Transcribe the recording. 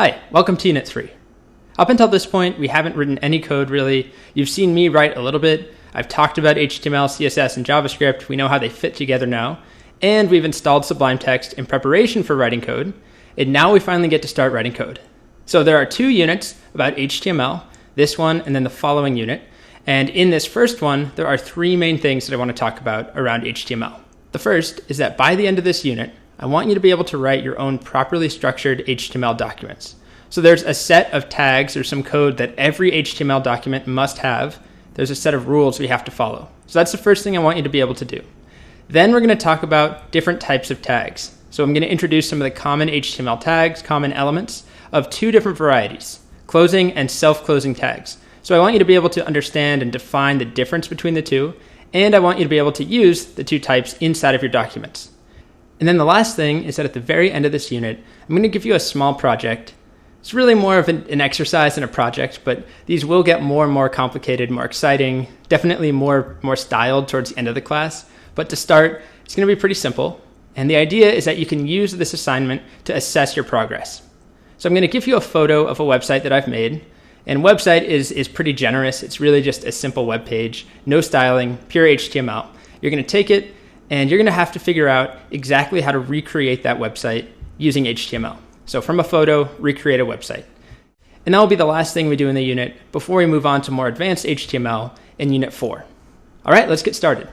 Hi, welcome to Unit 3. Up until this point, we haven't written any code really. You've seen me write a little bit. I've talked about HTML, CSS, and JavaScript. We know how they fit together now. And we've installed Sublime Text in preparation for writing code. And now we finally get to start writing code. So there are two units about HTML, this one and then the following unit. And in this first one, there are three main things that I want to talk about around HTML. The first is that by the end of this unit, I want you to be able to write your own properly structured HTML documents. So there's a set of tags or some code that every HTML document must have. There's a set of rules we have to follow. So that's the first thing I want you to be able to do. Then we're going to talk about different types of tags. So I'm going to introduce some of the common HTML tags, common elements of two different varieties, closing and self-closing tags. So I want you to be able to understand and define the difference between the two, and I want you to be able to use the two types inside of your documents. And then the last thing is that at the very end of this unit, I'm going to give you a small project. It's really more of an exercise than a project, but these will get more and more complicated, more exciting, definitely more styled towards the end of the class. But to start, it's going to be pretty simple. And the idea is that you can use this assignment to assess your progress. So I'm going to give you a photo of a website that I've made. And website is pretty generous. It's really just a simple web page, no styling, pure HTML. You're going to take it, and you're going to have to figure out exactly how to recreate that website using HTML. So from a photo, recreate a website. And that will be the last thing we do in the unit before we move on to more advanced HTML in Unit 4. All right, let's get started.